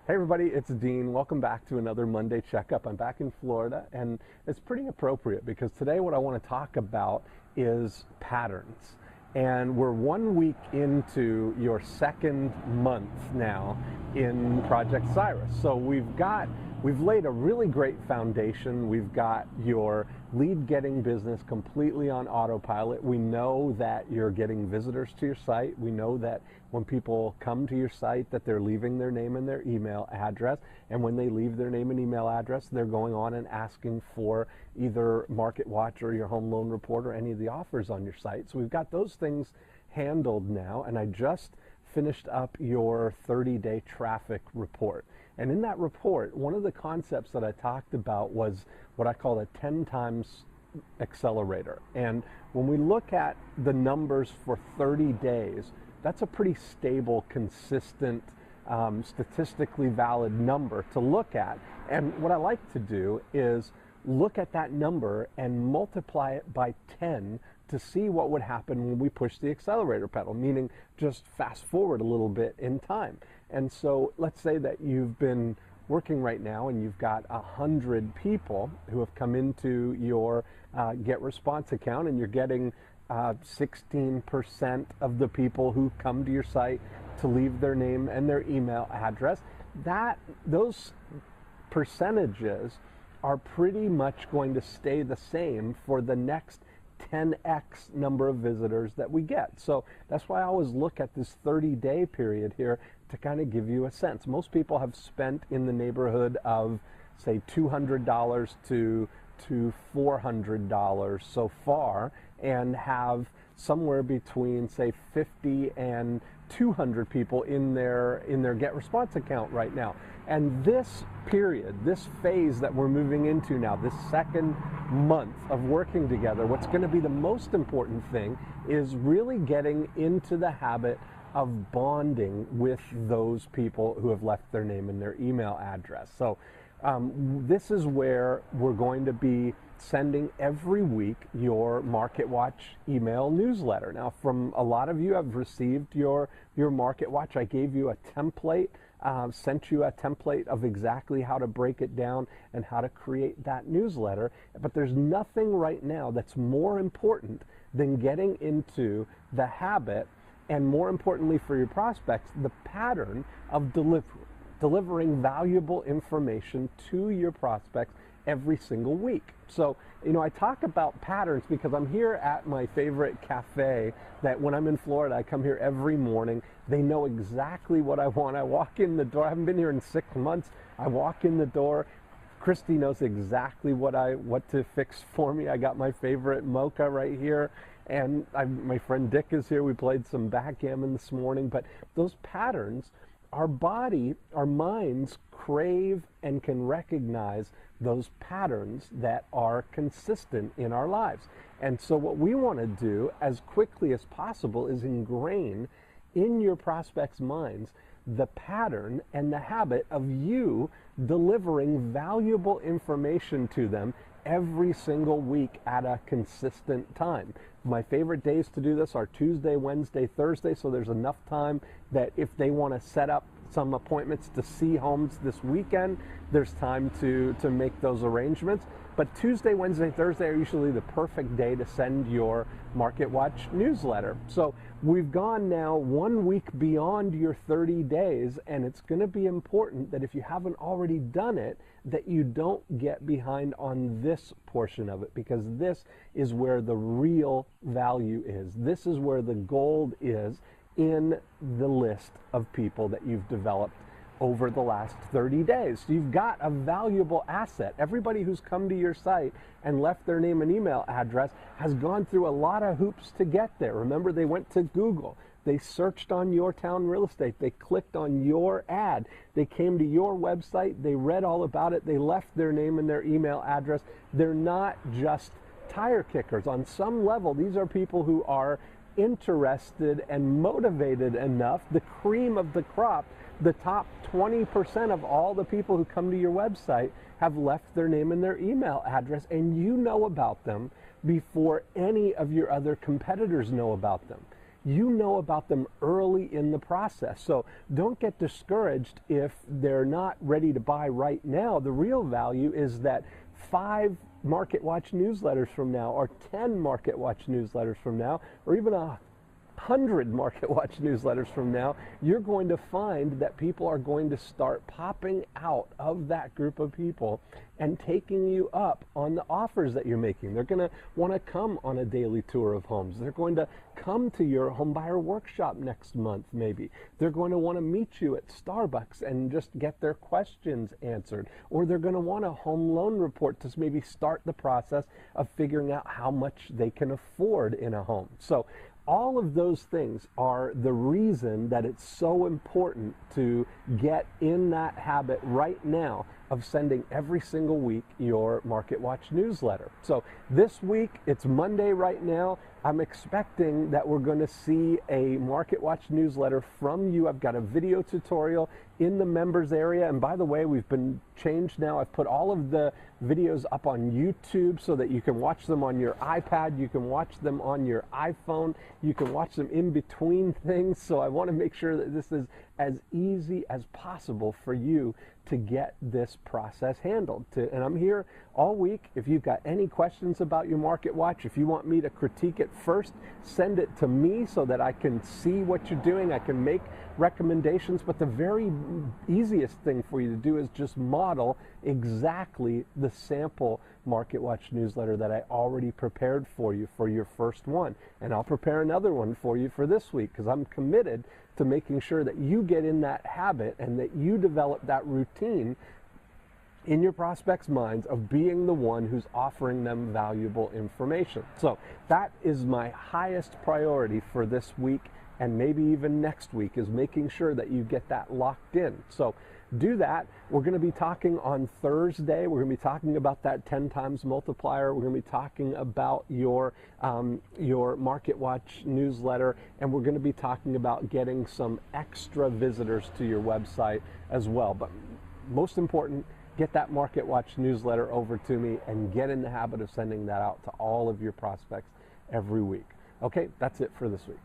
Hey everybody, it's Dean. Welcome back to another Monday Checkup. I'm back in Florida, and it's pretty appropriate because today what I want to talk about is patterns. And we're 1 week into your second month now in Project Cyrus. So we've laid a really great foundation. We've got your lead getting business completely on autopilot. We know that you're getting visitors to your site. We know that when people come to your site that they're leaving their name and their email address. And when they leave their name and email address, they're going on and asking for either Market Watch or your home loan report or any of the offers on your site. So we've got those things handled now. And I just finished up your 30-day traffic report. And in that report, one of the concepts that I talked about was what I call a 10 times accelerator. And when we look at the numbers for 30 days, that's a pretty stable, consistent, statistically valid number to look at. And what I like to do is look at that number and multiply it by 10 to see what would happen when we push the accelerator pedal, meaning just fast forward a little bit in time. And so let's say that you've been working right now and you've got 100 people who have come into your Get Response account, and you're getting 16% of the people who come to your site to leave their name and their email address. Those percentages are pretty much going to stay the same for the next 10x number of visitors that we get. So that's why I always look at this 30-day period here to kind of give you a sense. Most people have spent in the neighborhood of, say, $200 to $400 so far, and have somewhere between, say, 50 and 200 people in their Get Response account right now. And this period, this phase that we're moving into now, this second month of working together, what's going to be the most important thing is really getting into the habit of bonding with those people who have left their name and their email address. So this is where we're going to be sending every week your Market Watch email newsletter. Now, from a lot of you, I've received your Market Watch. I gave you a template, sent you a template of exactly how to break it down and how to create that newsletter. But there's nothing right now that's more important than getting into the habit, and more importantly for your prospects, the pattern of delivering valuable information to your prospects every single week. So, I talk about patterns because I'm here at my favorite cafe that when I'm in Florida, I come here every morning. They know exactly what I want. I walk in the door. I haven't been here in 6 months. I walk in the door. Christy knows exactly what to fix for me. I got my favorite mocha right here. And my friend Dick is here. We played some backgammon this morning. But those patterns, our body, our minds crave and can recognize those patterns that are consistent in our lives. And so what we want to do as quickly as possible is ingrain in your prospects' minds the pattern and the habit of you delivering valuable information to them every single week at a consistent time. My favorite days to do this are Tuesday, Wednesday, Thursday, so there's enough time that if they want to set up some appointments to see homes this weekend, there's time to make those arrangements. But Tuesday, Wednesday, Thursday are usually the perfect day to send your Market Watch newsletter. So we've gone now 1 week beyond your 30 days, and it's going to be important that if you haven't already done it, that you don't get behind on this portion of it, because this is where the real value is. This is where the gold is in the list of people that you've developed over the last 30 days. So you've got a valuable asset. Everybody who's come to your site and left their name and email address has gone through a lot of hoops to get there. Remember, they went to Google. They searched on your town real estate. They clicked on your ad. They came to your website. They read all about it. They left their name and their email address. They're not just tire kickers. On some level, these are people who are interested and motivated enough, the cream of the crop, the top 20% of all the people who come to your website have left their name and their email address, and you know about them before any of your other competitors know about them. you know about them early in the process. So don't get discouraged if they're not ready to buy right now. The real value is that 5 Market Watch newsletters from now, or 10 Market Watch newsletters from now, or even 100 Market Watch newsletters from now, you're going to find that people are going to start popping out of that group of people and taking you up on the offers that you're making. They're going to want to come on a daily tour of homes. They're going to come to your home buyer workshop next month, maybe. They're going to want to meet you at Starbucks and just get their questions answered. Or they're going to want a home loan report to maybe start the process of figuring out how much they can afford in a home. So all of those things are the reason that it's so important to get in that habit right now of sending every single week your Market Watch newsletter. So this week, it's Monday right now. I'm expecting that we're going to see a Market Watch newsletter from you. I've got a video tutorial in the members area. And by the way, we've been changed now. I've put all of the videos up on YouTube so that you can watch them on your iPad. You can watch them on your iPhone. You can watch them in between things. So I want to make sure that this is as easy as possible for you to get this process handled. And I'm here all week. If you've got any questions about your Market Watch, if you want me to critique it first, send it to me so that I can see what you're doing. I can make recommendations, but the very easiest thing for you to do is just model exactly the sample Market Watch newsletter that I already prepared for you for your first one. And I'll prepare another one for you for this week, because I'm committed to making sure that you get in that habit and that you develop that routine in your prospects' minds of being the one who's offering them valuable information. So that is my highest priority for this week, and maybe even next week, is making sure that you get that locked in. So do that. We're going to be talking on Thursday. We're going to be talking about that 10 times multiplier. We're going to be talking about your Market Watch newsletter, and we're going to be talking about getting some extra visitors to your website as well. But most important, get that Market Watch newsletter over to me and get in the habit of sending that out to all of your prospects every week. Okay, that's it for this week.